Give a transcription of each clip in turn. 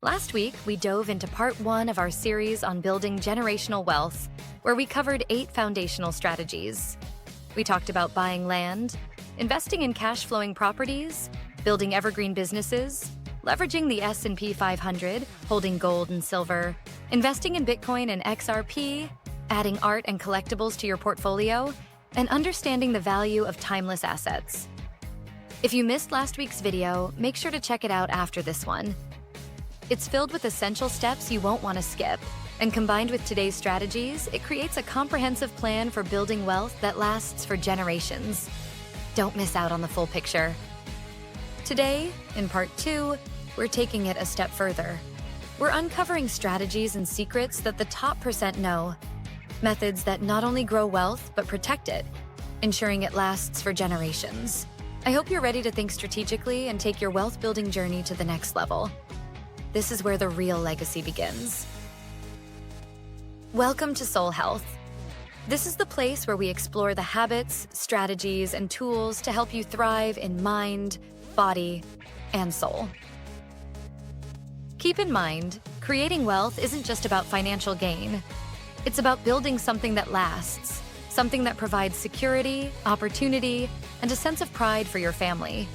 Last week, we dove into part 1 of our series on building generational wealth, where we covered 8 foundational strategies. We talked about buying land, investing in cash-flowing properties, building evergreen businesses, leveraging the S&P 500, holding gold and silver, investing in Bitcoin and XRP, adding art and collectibles to your portfolio, and understanding the value of timeless assets. If you missed last week's video, make sure to check it out after this one. It's filled with essential steps you won't want to skip, and combined with today's strategies, it creates a comprehensive plan for building wealth that lasts for generations. Don't miss out on the full picture. Today, in part 2, we're taking it a step further. We're uncovering strategies and secrets that the top % know, methods that not only grow wealth, but protect it, ensuring it lasts for generations. I hope you're ready to think strategically and take your wealth-building journey to the next level. This is where the real legacy begins. Welcome to Soul Health. This is the place where we explore the habits, strategies, and tools to help you thrive in mind, body, and soul. Keep in mind, creating wealth isn't just about financial gain. It's about building something that lasts, something that provides security, opportunity, and a sense of pride for your family.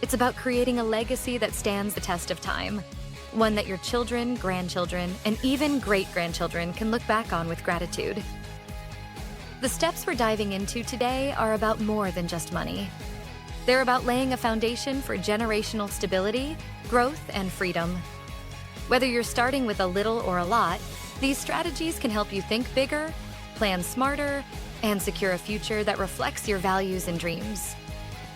It's about creating a legacy that stands the test of time, one that your children, grandchildren, and even great-grandchildren can look back on with gratitude. The steps we're diving into today are about more than just money. They're about laying a foundation for generational stability, growth, and freedom. Whether you're starting with a little or a lot, these strategies can help you think bigger, plan smarter, and secure a future that reflects your values and dreams.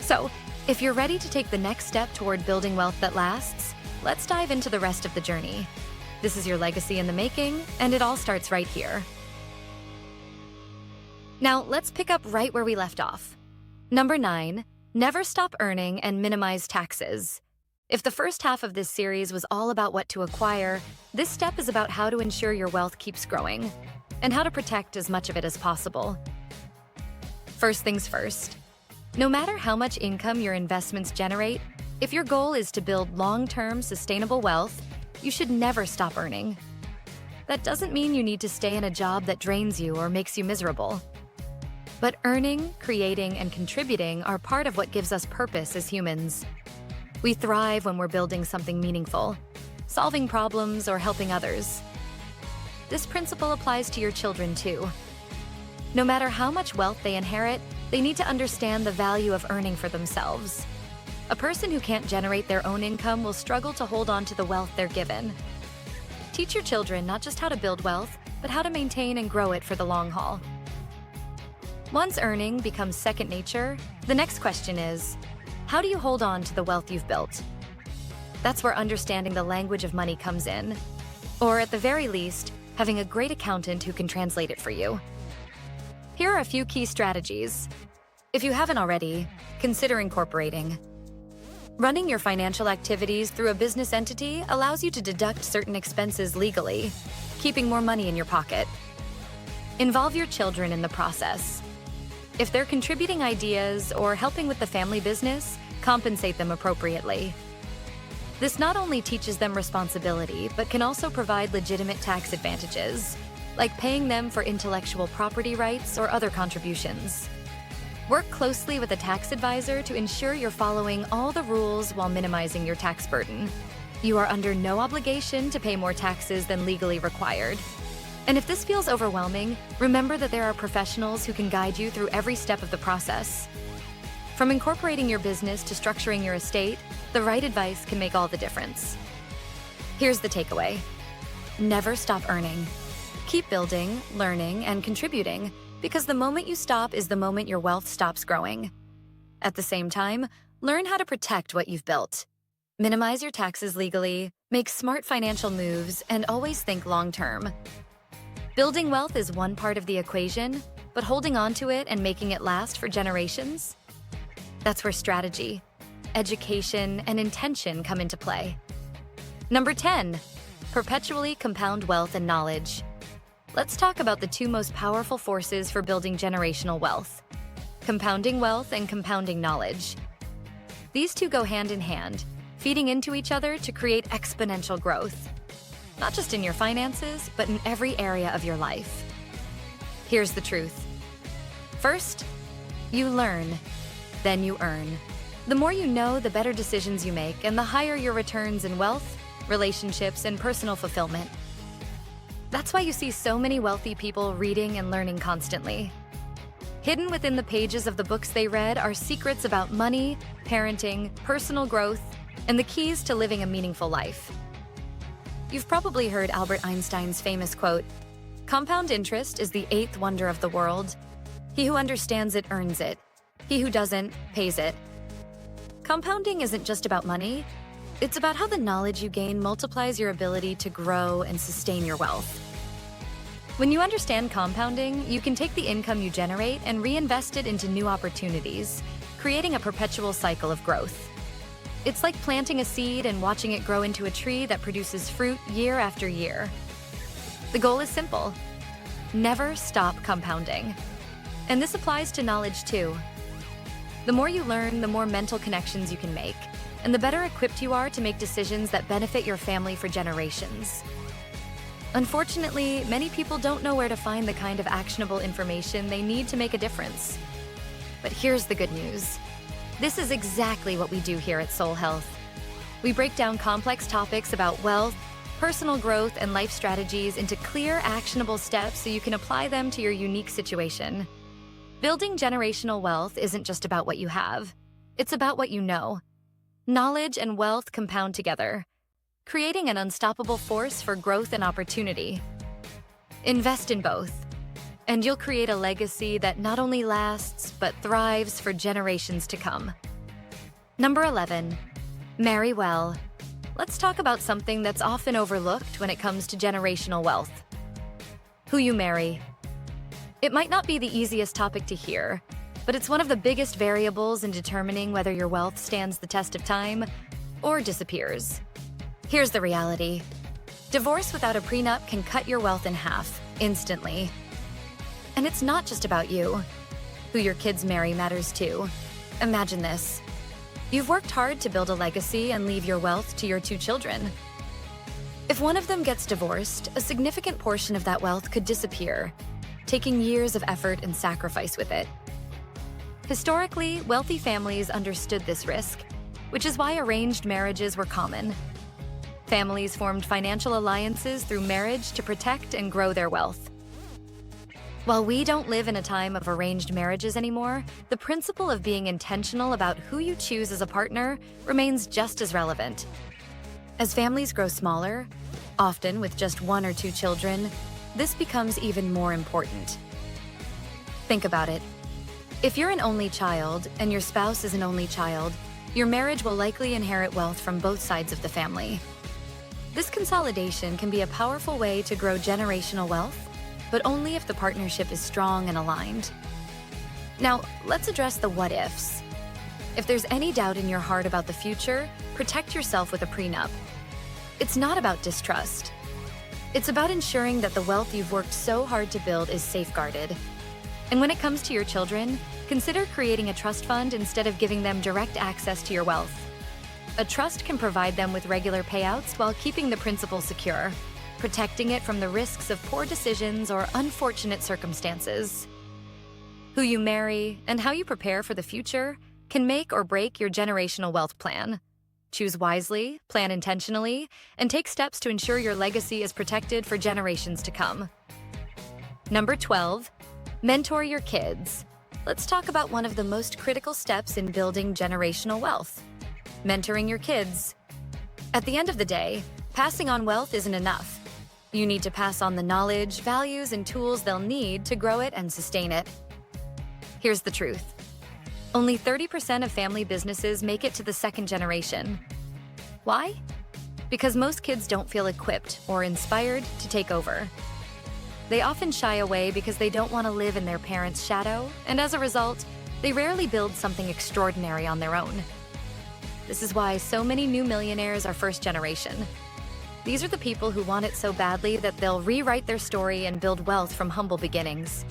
So, if you're ready to take the next step toward building wealth that lasts, let's dive into the rest of the journey. This is your legacy in the making, and it all starts right here. Now, let's pick up right where we left off. Number 9, never stop earning and minimize taxes. If the first half of this series was all about what to acquire, this step is about how to ensure your wealth keeps growing and how to protect as much of it as possible. First things first, no matter how much income your investments generate, if your goal is to build long-term sustainable wealth, you should never stop earning. That doesn't mean you need to stay in a job that drains you or makes you miserable. But earning, creating, and contributing are part of what gives us purpose as humans. We thrive when we're building something meaningful, solving problems or helping others. This principle applies to your children too. No matter how much wealth they inherit, they need to understand the value of earning for themselves. A person who can't generate their own income will struggle to hold on to the wealth they're given. Teach your children not just how to build wealth, but how to maintain and grow it for the long haul. Once earning becomes second nature, the next question is, how do you hold on to the wealth you've built? That's where understanding the language of money comes in, or at the very least, having a great accountant who can translate it for you. Here are a few key strategies. If you haven't already, consider incorporating. Running your financial activities through a business entity allows you to deduct certain expenses legally, keeping more money in your pocket. Involve your children in the process. If they're contributing ideas or helping with the family business, compensate them appropriately. This not only teaches them responsibility, but can also provide legitimate tax advantages, like paying them for intellectual property rights or other contributions. Work closely with a tax advisor to ensure you're following all the rules while minimizing your tax burden. You are under no obligation to pay more taxes than legally required. And if this feels overwhelming, remember that there are professionals who can guide you through every step of the process. From incorporating your business to structuring your estate, the right advice can make all the difference. Here's the takeaway. Never stop earning. Keep building, learning, and contributing, because the moment you stop is the moment your wealth stops growing. At the same time, learn how to protect what you've built. Minimize your taxes legally, make smart financial moves, and always think long-term. Building wealth is one part of the equation, but holding on to it and making it last for generations? That's where strategy, education, and intention come into play. Number 10, perpetually compound wealth and knowledge. Let's talk about the 2 most powerful forces for building generational wealth: compounding wealth and compounding knowledge. These 2 go hand in hand, feeding into each other to create exponential growth. Not just in your finances, but in every area of your life. Here's the truth. First, you learn, then you earn. The more you know, the better decisions you make, and the higher your returns in wealth, relationships, and personal fulfillment. That's why you see so many wealthy people reading and learning constantly. Hidden within the pages of the books they read are secrets about money, parenting, personal growth, and the keys to living a meaningful life. You've probably heard Albert Einstein's famous quote, "Compound interest is the eighth wonder of the world. He who understands it earns it. He who doesn't pays it." Compounding isn't just about money. It's about how the knowledge you gain multiplies your ability to grow and sustain your wealth. When you understand compounding, you can take the income you generate and reinvest it into new opportunities, creating a perpetual cycle of growth. It's like planting a seed and watching it grow into a tree that produces fruit year after year. The goal is simple: never stop compounding. And this applies to knowledge too. The more you learn, the more mental connections you can make, and the better equipped you are to make decisions that benefit your family for generations. Unfortunately, many people don't know where to find the kind of actionable information they need to make a difference. But here's the good news. This is exactly what we do here at Soul Health. We break down complex topics about wealth, personal growth, and life strategies into clear, actionable steps so you can apply them to your unique situation. Building generational wealth isn't just about what you have. It's about what you know. Knowledge and wealth compound together, creating an unstoppable force for growth and opportunity. Invest in both, and you'll create a legacy that not only lasts, but thrives for generations to come. Number 11, marry well. Let's talk about something that's often overlooked when it comes to generational wealth: who you marry. It might not be the easiest topic to hear, but it's one of the biggest variables in determining whether your wealth stands the test of time or disappears. Here's the reality. Divorce without a prenup can cut your wealth in half, instantly. And it's not just about you. Who your kids marry matters too. Imagine this. You've worked hard to build a legacy and leave your wealth to your two children. If one of them gets divorced, a significant portion of that wealth could disappear, taking years of effort and sacrifice with it. Historically, wealthy families understood this risk, which is why arranged marriages were common. Families formed financial alliances through marriage to protect and grow their wealth. While we don't live in a time of arranged marriages anymore, the principle of being intentional about who you choose as a partner remains just as relevant. As families grow smaller, often with just one or two children, this becomes even more important. Think about it. If you're an only child and your spouse is an only child, your marriage will likely inherit wealth from both sides of the family. This consolidation can be a powerful way to grow generational wealth, but only if the partnership is strong and aligned. Now, let's address the what-ifs. If there's any doubt in your heart about the future, protect yourself with a prenup. It's not about distrust. It's about ensuring that the wealth you've worked so hard to build is safeguarded. And when it comes to your children, consider creating a trust fund instead of giving them direct access to your wealth. A trust can provide them with regular payouts while keeping the principal secure, protecting it from the risks of poor decisions or unfortunate circumstances. Who you marry and how you prepare for the future can make or break your generational wealth plan. Choose wisely, plan intentionally, and take steps to ensure your legacy is protected for generations to come. Number 12, mentor your kids. Let's talk about one of the most critical steps in building generational wealth: mentoring your kids. At the end of the day, passing on wealth isn't enough. You need to pass on the knowledge, values, and tools they'll need to grow it and sustain it. Here's the truth. Only 30% of family businesses make it to the second generation. Why? Because most kids don't feel equipped or inspired to take over. They often shy away because they don't want to live in their parents' shadow, and as a result, they rarely build something extraordinary on their own. This is why so many new millionaires are first generation. These are the people who want it so badly that they'll rewrite their story and build wealth from humble beginnings.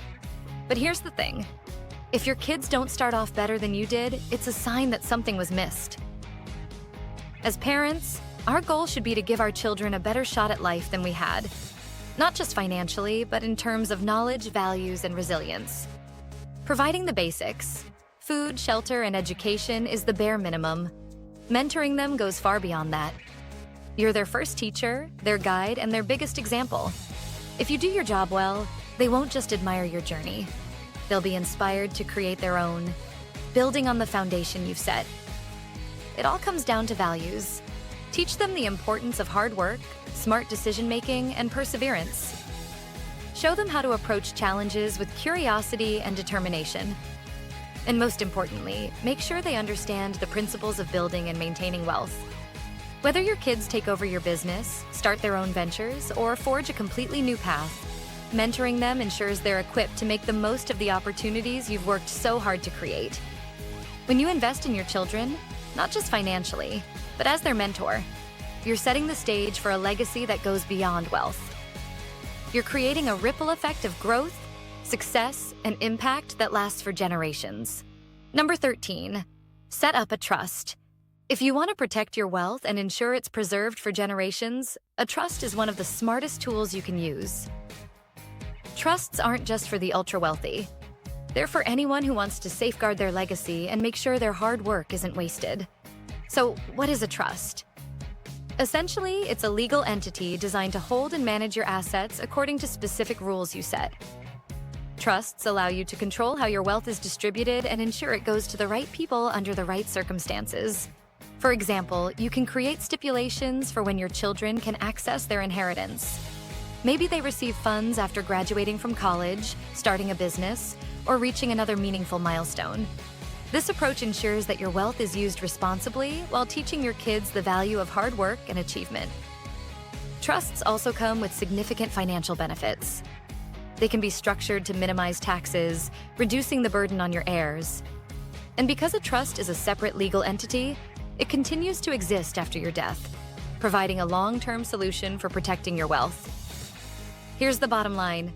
But here's the thing. If your kids don't start off better than you did, it's a sign that something was missed. As parents, our goal should be to give our children a better shot at life than we had, not just financially, but in terms of knowledge, values, and resilience. Providing the basics, food, shelter, and education is the bare minimum. Mentoring them goes far beyond that. You're their first teacher, their guide, and their biggest example. If you do your job well, they won't just admire your journey. They'll be inspired to create their own, building on the foundation you've set. It all comes down to values. Teach them the importance of hard work, smart decision-making, and perseverance. Show them how to approach challenges with curiosity and determination. And most importantly, make sure they understand the principles of building and maintaining wealth. Whether your kids take over your business, start their own ventures, or forge a completely new path, mentoring them ensures they're equipped to make the most of the opportunities you've worked so hard to create. When you invest in your children, not just financially, but as their mentor, you're setting the stage for a legacy that goes beyond wealth. You're creating a ripple effect of growth, success, and impact that lasts for generations. Number 13, set up a trust. If you want to protect your wealth and ensure it's preserved for generations, a trust is one of the smartest tools you can use. Trusts aren't just for the ultra-wealthy. They're for anyone who wants to safeguard their legacy and make sure their hard work isn't wasted. So, what is a trust? Essentially, it's a legal entity designed to hold and manage your assets according to specific rules you set. Trusts allow you to control how your wealth is distributed and ensure it goes to the right people under the right circumstances. For example, you can create stipulations for when your children can access their inheritance. Maybe they receive funds after graduating from college, starting a business, or reaching another meaningful milestone. This approach ensures that your wealth is used responsibly while teaching your kids the value of hard work and achievement. Trusts also come with significant financial benefits. They can be structured to minimize taxes, reducing the burden on your heirs. And because a trust is a separate legal entity, it continues to exist after your death, providing a long-term solution for protecting your wealth. Here's the bottom line.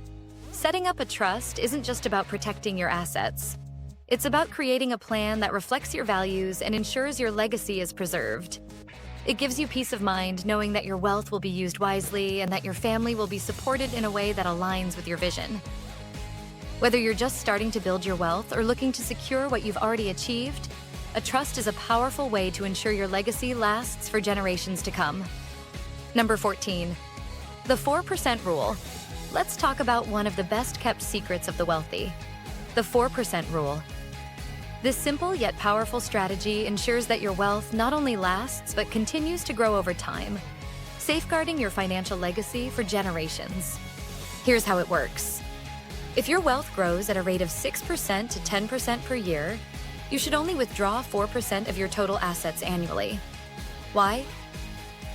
Setting up a trust isn't just about protecting your assets. It's about creating a plan that reflects your values and ensures your legacy is preserved. It gives you peace of mind knowing that your wealth will be used wisely and that your family will be supported in a way that aligns with your vision. Whether you're just starting to build your wealth or looking to secure what you've already achieved, a trust is a powerful way to ensure your legacy lasts for generations to come. Number 14, the 4% rule. Let's talk about one of the best-kept secrets of the wealthy, the 4% rule. This simple yet powerful strategy ensures that your wealth not only lasts but continues to grow over time, safeguarding your financial legacy for generations. Here's how it works. If your wealth grows at a rate of 6% to 10% per year, you should only withdraw 4% of your total assets annually. Why?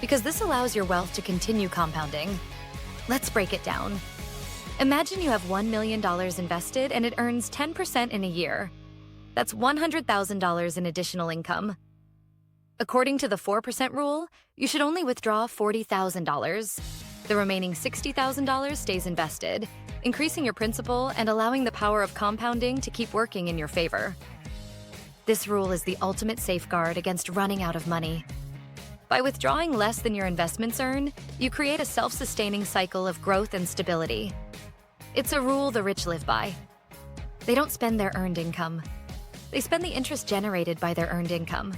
Because this allows your wealth to continue compounding. Let's break it down. Imagine you have $1 million invested and it earns 10% in a year. That's $100,000 in additional income. According to the 4% rule, you should only withdraw $40,000. The remaining $60,000 stays invested, increasing your principal and allowing the power of compounding to keep working in your favor. This rule is the ultimate safeguard against running out of money. By withdrawing less than your investments earn, you create a self-sustaining cycle of growth and stability. It's a rule the rich live by. They don't spend their earned income. They spend the interest generated by their earned income.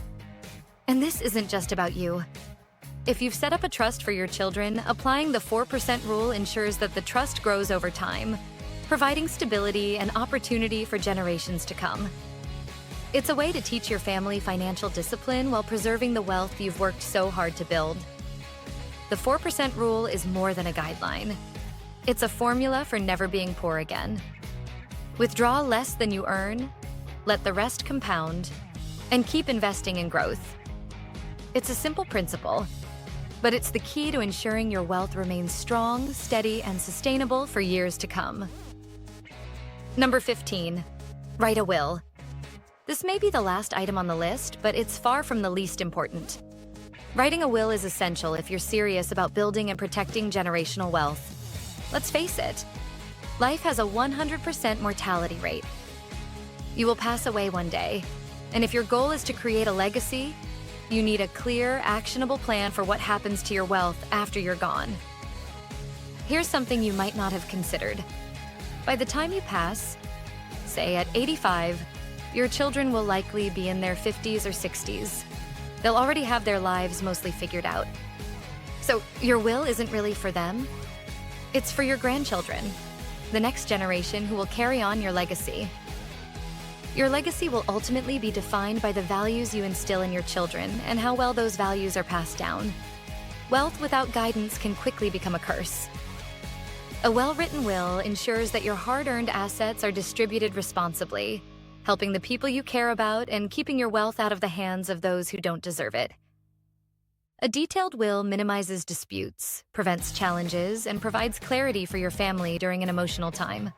And this isn't just about you. If you've set up a trust for your children, applying the 4% rule ensures that the trust grows over time, providing stability and opportunity for generations to come. It's a way to teach your family financial discipline while preserving the wealth you've worked so hard to build. The 4% rule is more than a guideline. It's a formula for never being poor again. Withdraw less than you earn, let the rest compound, and keep investing in growth. It's a simple principle, but it's the key to ensuring your wealth remains strong, steady, and sustainable for years to come. Number 15, write a will. This may be the last item on the list, but it's far from the least important. Writing a will is essential if you're serious about building and protecting generational wealth. Let's face it, life has a 100% mortality rate. You will pass away one day, and if your goal is to create a legacy, you need a clear, actionable plan for what happens to your wealth after you're gone. Here's something you might not have considered. By the time you pass, say at 85, your children will likely be in their 50s or 60s. They'll already have their lives mostly figured out. So your will isn't really for them. It's for your grandchildren, the next generation who will carry on your legacy. Your legacy will ultimately be defined by the values you instill in your children and how well those values are passed down. Wealth without guidance can quickly become a curse. A well-written will ensures that your hard-earned assets are distributed responsibly, helping the people you care about and keeping your wealth out of the hands of those who don't deserve it. A detailed will minimizes disputes, prevents challenges, and provides clarity for your family during an emotional time.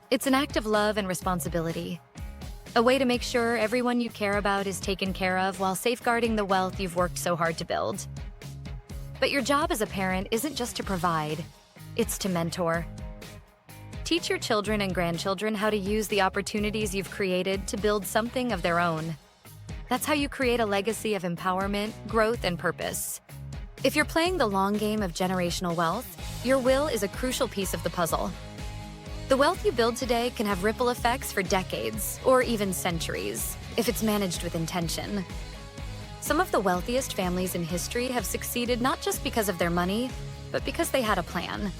It's an act of love and responsibility, a way to make sure everyone you care about is taken care of while safeguarding the wealth you've worked so hard to build. But your job as a parent isn't just to provide, it's to mentor. Teach your children and grandchildren how to use the opportunities you've created to build something of their own. That's how you create a legacy of empowerment, growth, and purpose. If you're playing the long game of generational wealth, your will is a crucial piece of the puzzle. The wealth you build today can have ripple effects for decades, or even centuries, if it's managed with intention. Some of the wealthiest families in history have succeeded not just because of their money, but because they had a plan.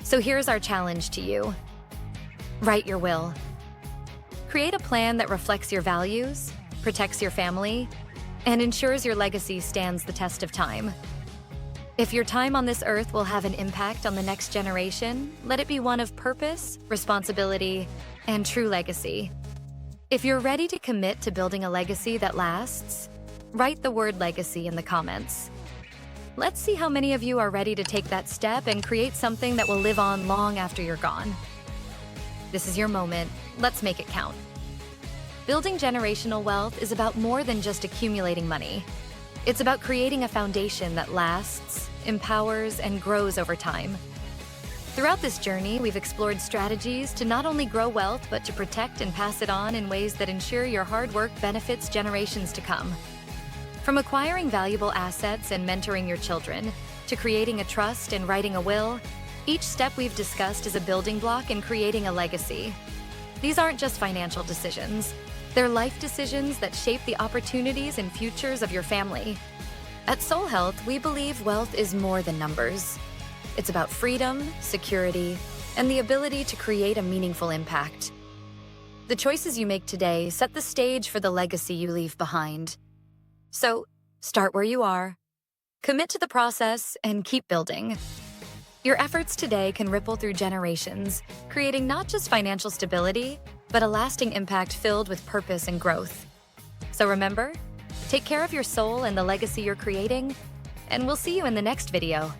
So here's our challenge to you. Write your will. Create a plan that reflects your values, protects your family, and ensures your legacy stands the test of time. If your time on this earth will have an impact on the next generation, let it be one of purpose, responsibility, and true legacy. If you're ready to commit to building a legacy that lasts, write the word legacy in the comments. Let's see how many of you are ready to take that step and create something that will live on long after you're gone. This is your moment. Let's make it count. Building generational wealth is about more than just accumulating money. It's about creating a foundation that lasts, empowers, and grows over time. Throughout this journey, we've explored strategies to not only grow wealth, but to protect and pass it on in ways that ensure your hard work benefits generations to come. From acquiring valuable assets and mentoring your children, to creating a trust and writing a will, each step we've discussed is a building block in creating a legacy. These aren't just financial decisions. They're life decisions that shape the opportunities and futures of your family. At Soul Health, we believe wealth is more than numbers. It's about freedom, security, and the ability to create a meaningful impact. The choices you make today set the stage for the legacy you leave behind. So, start where you are, commit to the process, and keep building. Your efforts today can ripple through generations, creating not just financial stability, but a lasting impact filled with purpose and growth. So remember, take care of your soul and the legacy you're creating, and we'll see you in the next video.